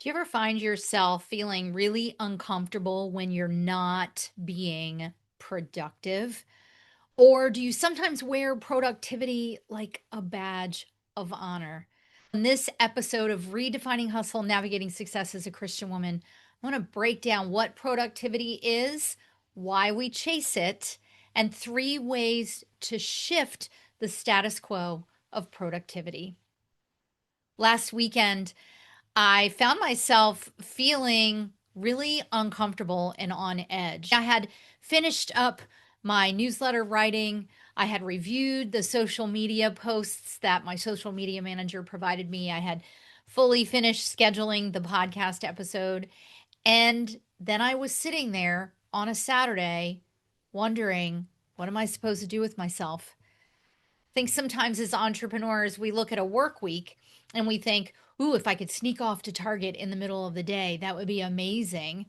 Do you ever find yourself feeling really uncomfortable when you're not being productive? Or do you sometimes wear productivity like a badge of honor? In this episode of Redefining Hustle, Navigating Success as a Christian Woman, I want to break down what productivity is, why we chase it, and 3 ways to shift the status quo of productivity. Last weekend, I found myself feeling really uncomfortable and on edge. I had finished up my newsletter writing. I had reviewed the social media posts that my social media manager provided me. I had fully finished scheduling the podcast episode. And then I was sitting there on a Saturday wondering, what am I supposed to do with myself? I think sometimes as entrepreneurs, we look at a work week and we think, ooh, if I could sneak off to Target in the middle of the day, that would be amazing.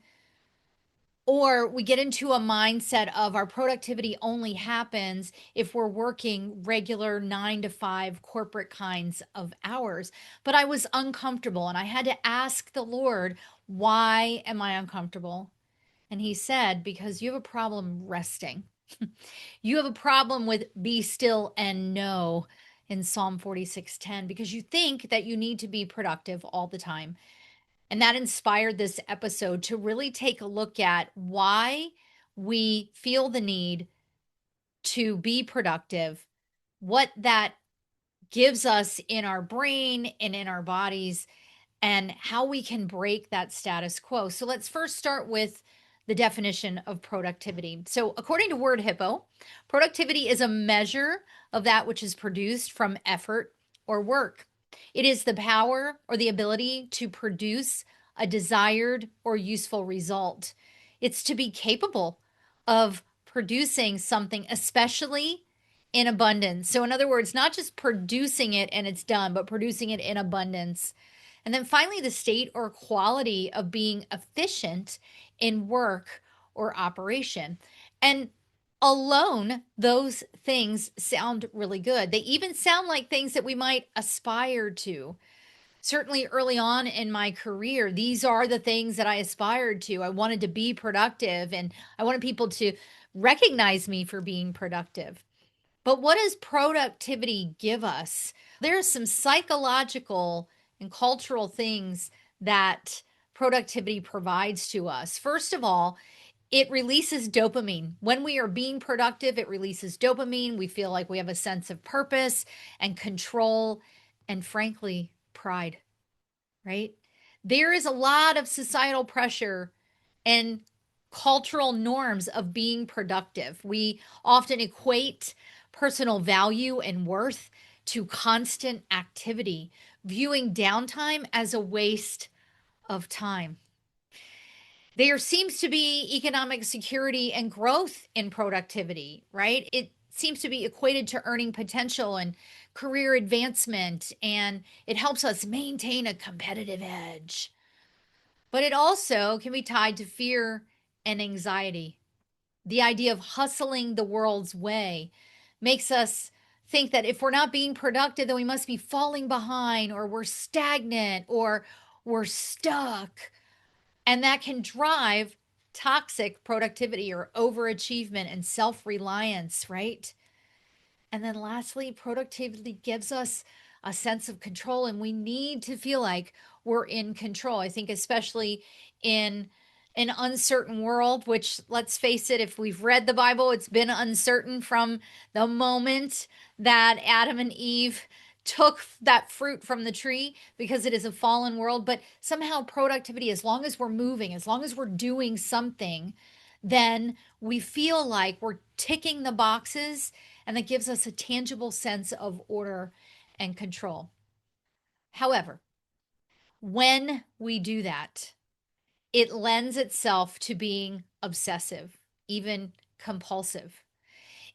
Or we get into a mindset of our productivity only happens if we're working regular 9 to 5 corporate kinds of hours. But I was uncomfortable and I had to ask the Lord, why am I uncomfortable? And he said, because you have a problem resting. You have a problem with be still and know in Psalm 46:10 because you think that you need to be productive all the time. And that inspired this episode to really take a look at why we feel the need to be productive, what that gives us in our brain and in our bodies, and how we can break that status quo. So let's first start with the definition of productivity. So, according to Word Hippo, productivity is a measure of that which is produced from effort or work. It is the power or the ability to produce a desired or useful result. It's to be capable of producing something, especially in abundance. So, in other words, not just producing it and it's done, but producing it in abundance. And then finally, the state or quality of being efficient in work or operation. And alone, those things sound really good. They even sound like things that we might aspire to. Certainly early on in my career, these are the things that I aspired to. I wanted to be productive and I wanted people to recognize me for being productive. But what does productivity give us? There are some psychological and cultural things that productivity provides to us. First of all, it releases dopamine. When we are being productive, it releases dopamine. We feel like we have a sense of purpose and control, and frankly, pride, right? There is a lot of societal pressure and cultural norms of being productive. We often equate personal value and worth to constant activity, viewing downtime as a waste of time. There seems to be economic security and growth in productivity, right? It seems to be equated to earning potential and career advancement, and it helps us maintain a competitive edge. But it also can be tied to fear and anxiety. The idea of hustling the world's way makes us think that if we're not being productive, then we must be falling behind or we're stagnant or we're stuck. And that can drive toxic productivity or overachievement and self reliance, right? And then lastly, productivity gives us a sense of control, and we need to feel like we're in control. I think, especially in an uncertain world, which let's face it, if we've read the Bible, it's been uncertain from the moment that Adam and Eve took that fruit from the tree because it is a fallen world. But somehow, productivity, as long as we're moving, as long as we're doing something, then we feel like we're ticking the boxes and that gives us a tangible sense of order and control. However, when we do that, it lends itself to being obsessive, even compulsive.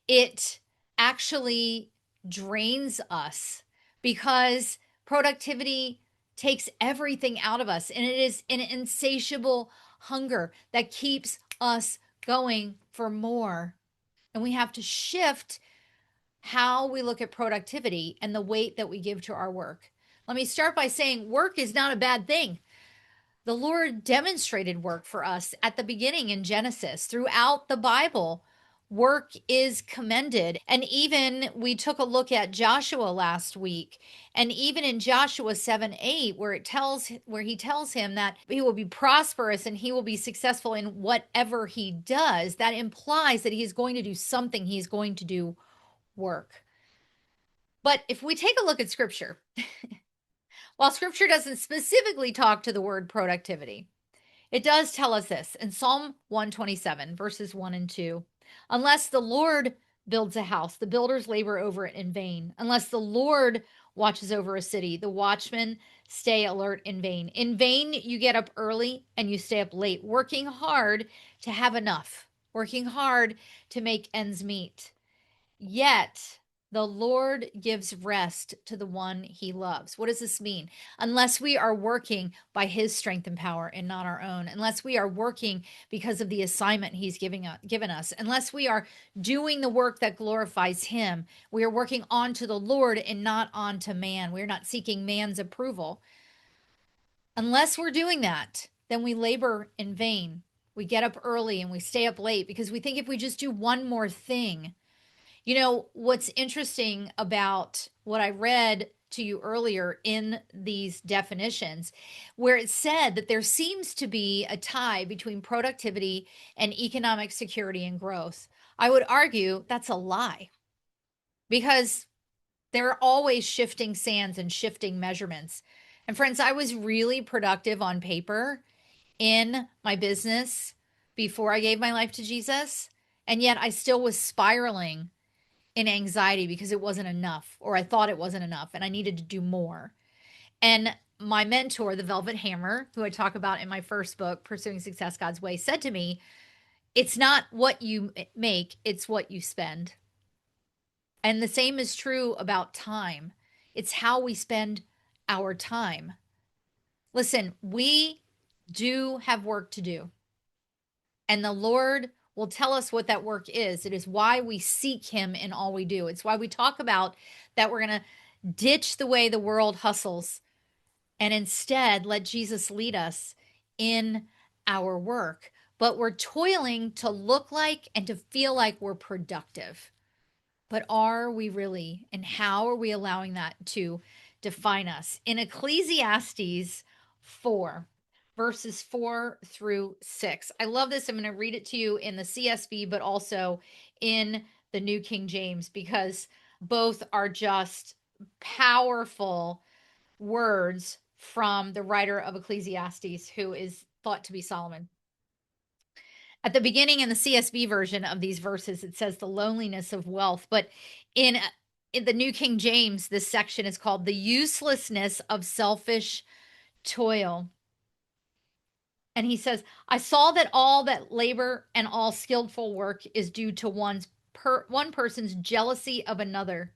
It actually drains us because productivity takes everything out of us, and it is an insatiable hunger that keeps us going for more. And we have to shift how we look at productivity and the weight that we give to our work. Let me start by saying work is not a bad thing. The Lord demonstrated work for us at the beginning in Genesis. Throughout the Bible, work is commended. And even we took a look at Joshua last week, and even in Joshua 7:8, where he tells him that he will be prosperous and he will be successful in whatever he does, that implies that he is going to do something, he's going to do work. But if we take a look at scripture, while scripture doesn't specifically talk to the word productivity, it does tell us this in Psalm 127, verses 1 and 2. Unless the Lord builds a house, the builders labor over it in vain. Unless the Lord watches over a city, the watchmen stay alert in vain. In vain, you get up early and you stay up late, working hard to have enough, working hard to make ends meet. Yet the Lord gives rest to the one he loves. What does this mean? Unless we are working by his strength and power and not our own, unless we are working because of the assignment he's given us, unless we are doing the work that glorifies him, we are working onto the Lord and not onto man. We're not seeking man's approval. Unless we're doing that, then we labor in vain. We get up early and we stay up late because we think if we just do one more thing. You know, what's interesting about what I read to you earlier in these definitions, where it said that there seems to be a tie between productivity and economic security and growth. I would argue that's a lie because there are always shifting sands and shifting measurements. And friends, I was really productive on paper in my business before I gave my life to Jesus. And yet I still was spiraling in anxiety because it wasn't enough, or I thought it wasn't enough, and I needed to do more. And my mentor, the Velvet Hammer, who I talk about in my first book, Pursuing Success God's Way, said to me, it's not what you make, it's what you spend. And the same is true about time. It's how we spend our time. Listen, we do have work to do, and the Lord will tell us what that work is. It is why we seek him in all we do. It's why we talk about that we're going to ditch the way the world hustles and instead let Jesus lead us in our work. But we're toiling to look like and to feel like we're productive. But are we really? And how are we allowing that to define us? In Ecclesiastes 4, verses 4 through 6. I love this. I'm going to read it to you in the CSB, but also in the New King James, because both are just powerful words from the writer of Ecclesiastes, who is thought to be Solomon. At the beginning in the CSB version of these verses, it says the loneliness of wealth. But in the New King James, this section is called the uselessness of selfish toil. And he says, I saw that all that labor and all skillful work is due to one person's jealousy of another.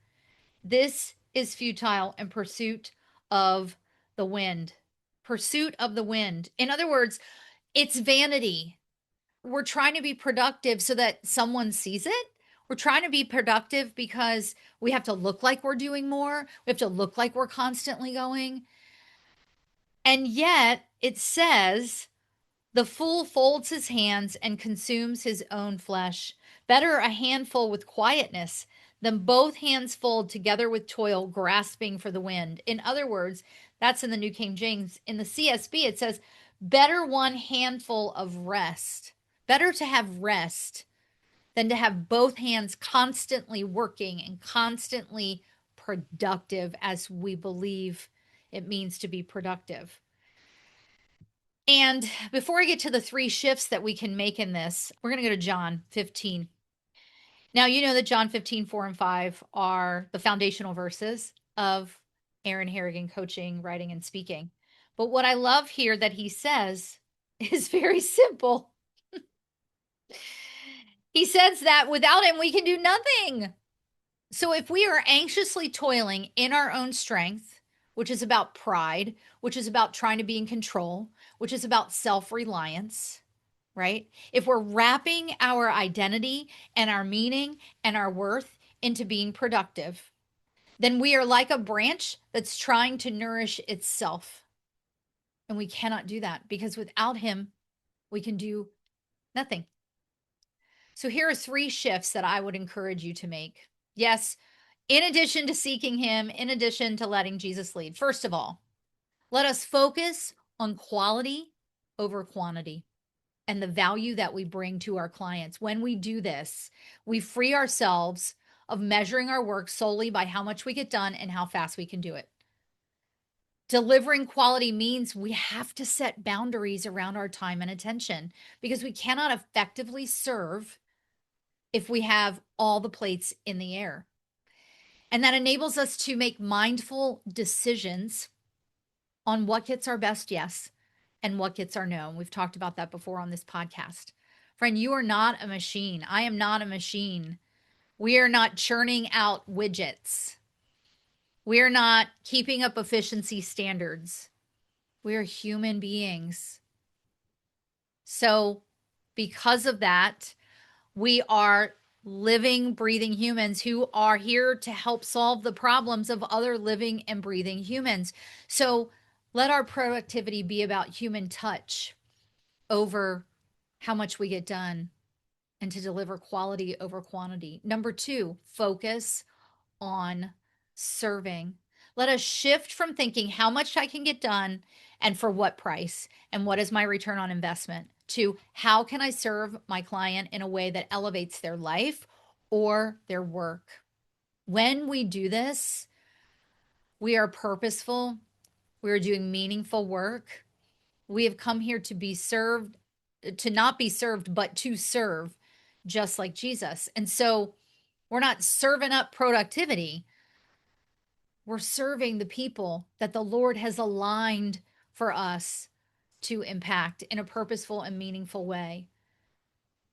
This is futile and pursuit of the wind. Pursuit of the wind. In other words, it's vanity. We're trying to be productive so that someone sees it. We're trying to be productive because we have to look like we're doing more. We have to look like we're constantly going. And yet it says, the fool folds his hands and consumes his own flesh. Better a handful with quietness than both hands fold together with toil, grasping for the wind. In other words, that's in the New King James. In the CSB, it says, better one handful of rest. Better to have rest than to have both hands constantly working and constantly productive as we believe it means to be productive. And before I get to the three shifts that we can make in this, we're going to go to John 15. Now, you know that John 15, 4 and 5 are the foundational verses of Aaron Harrigan coaching, writing, and speaking. But what I love here that he says is very simple. He says that without him, we can do nothing. So if we are anxiously toiling in our own strength, which is about pride, which is about trying to be in control, which is about self-reliance, right? If we're wrapping our identity and our meaning and our worth into being productive, then we are like a branch that's trying to nourish itself. And we cannot do that because without him, we can do nothing. So here are 3 shifts that I would encourage you to make. Yes, in addition to seeking him, in addition to letting Jesus lead. First of all, let us focus on quality over quantity and the value that we bring to our clients. When we do this, we free ourselves of measuring our work solely by how much we get done and how fast we can do it. Delivering quality means we have to set boundaries around our time and attention because we cannot effectively serve if we have all the plates in the air. And that enables us to make mindful decisions on what gets our best yes and what gets our no. And we've talked about that before on this podcast. Friend, you are not a machine. I am not a machine. We are not churning out widgets. We are not keeping up efficiency standards. We are human beings. So, because of that, we are living, breathing humans who are here to help solve the problems of other living and breathing humans. So, let our productivity be about human touch over how much we get done and to deliver quality over quantity. Number 2, focus on serving. Let us shift from thinking how much I can get done and for what price and what is my return on investment to how can I serve my client in a way that elevates their life or their work. When we do this, we are purposeful, we are doing meaningful work. We have come here to be served, to not be served, but to serve, just like Jesus. And so we're not serving up productivity. We're serving the people that the Lord has aligned for us to impact in a purposeful and meaningful way.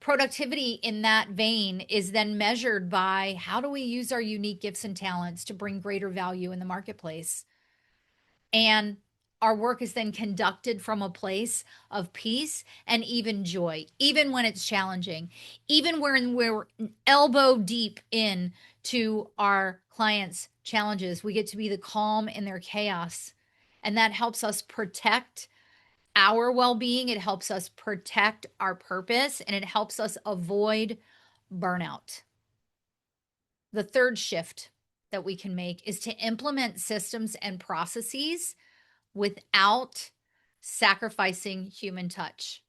Productivity in that vein is then measured by how do we use our unique gifts and talents to bring greater value in the marketplace? And our work is then conducted from a place of peace and even joy, even when it's challenging, even when we're elbow deep in to our clients' challenges. We get to be the calm in their chaos. And that helps us protect our well being. It helps us protect our purpose and it helps us avoid burnout. The third shift that we can make is to implement systems and processes without sacrificing human touch.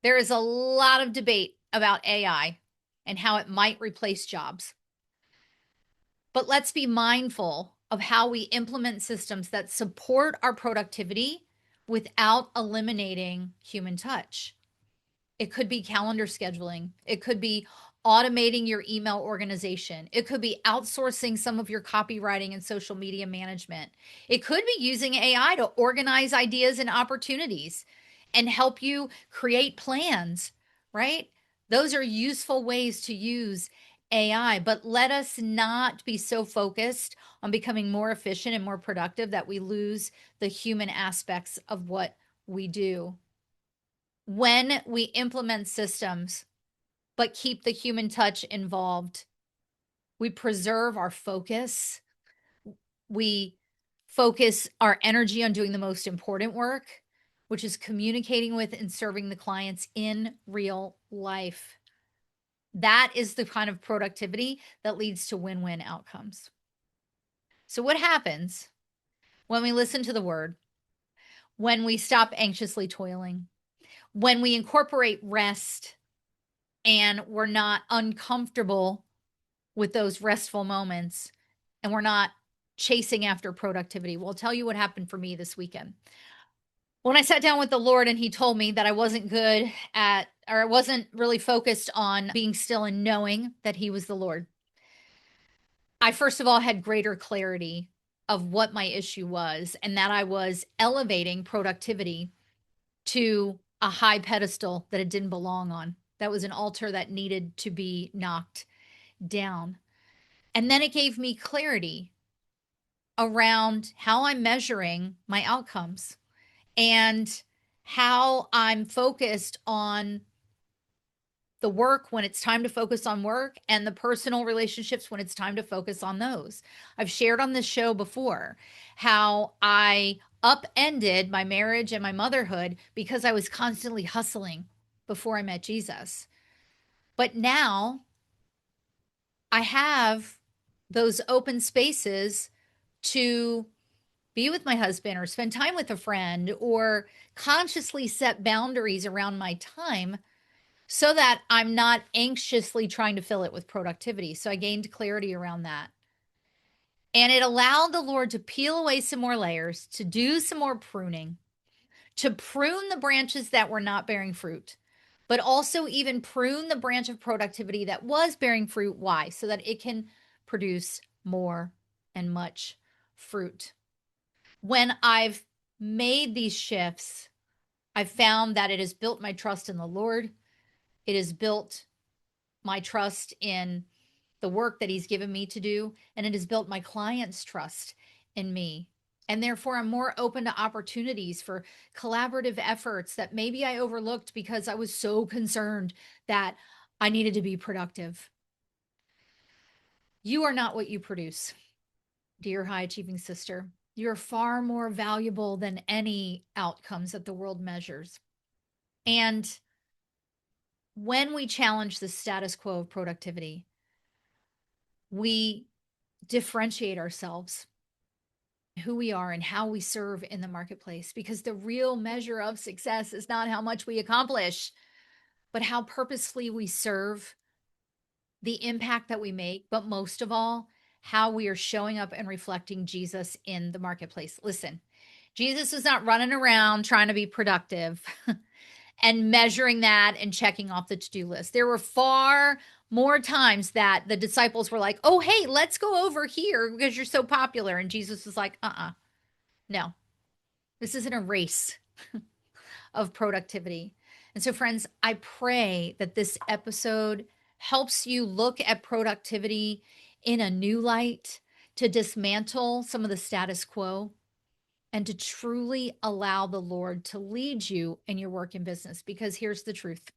There is a lot of debate about AI and how it might replace jobs. But let's be mindful of how we implement systems that support our productivity without eliminating human touch. It could be calendar scheduling. It could be automating your email organization. It could be outsourcing some of your copywriting and social media management. It could be using AI to organize ideas and opportunities and help you create plans, right? Those are useful ways to use AI, but let us not be so focused on becoming more efficient and more productive that we lose the human aspects of what we do. When we implement systems but keep the human touch involved, we preserve our focus. We focus our energy on doing the most important work, which is communicating with and serving the clients in real life. That is the kind of productivity that leads to win-win outcomes. So what happens when we listen to the word, when we stop anxiously toiling, when we incorporate rest and we're not uncomfortable with those restful moments and we're not chasing after productivity? Well, I'll tell you what happened for me this weekend. When I sat down with the Lord and he told me that I wasn't good at, or I wasn't really focused on being still and knowing that he was the Lord, I first of all had greater clarity of what my issue was and that I was elevating productivity to a high pedestal that it didn't belong on. That was an altar that needed to be knocked down. And then it gave me clarity around how I'm measuring my outcomes and how I'm focused on the work when it's time to focus on work and the personal relationships when it's time to focus on those. I've shared on this show before how I upended my marriage and my motherhood because I was constantly hustling before I met Jesus. But now I have those open spaces to be with my husband or spend time with a friend or consciously set boundaries around my time so that I'm not anxiously trying to fill it with productivity. So I gained clarity around that. And it allowed the Lord to peel away some more layers, to do some more pruning, to prune the branches that were not bearing fruit, but also even prune the branch of productivity that was bearing fruit. Why? So that it can produce more and much fruit. When I've made these shifts, I've found that it has built my trust in the Lord. It has built my trust in the work that He's given me to do, and it has built my clients' trust in me. And therefore, I'm more open to opportunities for collaborative efforts that maybe I overlooked because I was so concerned that I needed to be productive. You are not what you produce, dear high achieving sister. You're far more valuable than any outcomes that the world measures. And when we challenge the status quo of productivity, we differentiate ourselves, who we are, and how we serve in the marketplace. Because the real measure of success is not how much we accomplish, but how purposefully we serve, the impact that we make, but most of all, how we are showing up and reflecting Jesus in the marketplace. Listen, Jesus is not running around trying to be productive and measuring that and checking off the to-do list. There were far more times that the disciples were like, "Oh, hey, let's go over here because you're so popular." And Jesus was like, no, this isn't a race of productivity. And so, friends, I pray that this episode helps you look at productivity in a new light, to dismantle some of the status quo, and to truly allow the Lord to lead you in your work and business. Because here's the truth: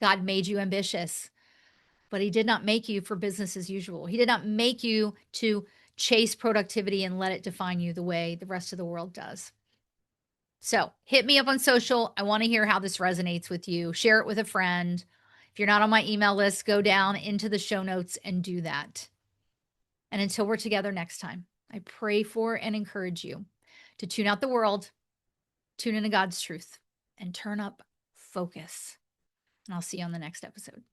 God made you ambitious, but He did not make you for business as usual. He did not make you to chase productivity and let it define you the way the rest of the world does. So hit me up on social. I want to hear how this resonates with you. Share it with a friend. If you're not on my email list, go down into the show notes and do that. And until we're together next time, I pray for and encourage you to tune out the world, tune into God's truth, and turn up focus. And I'll see you on the next episode.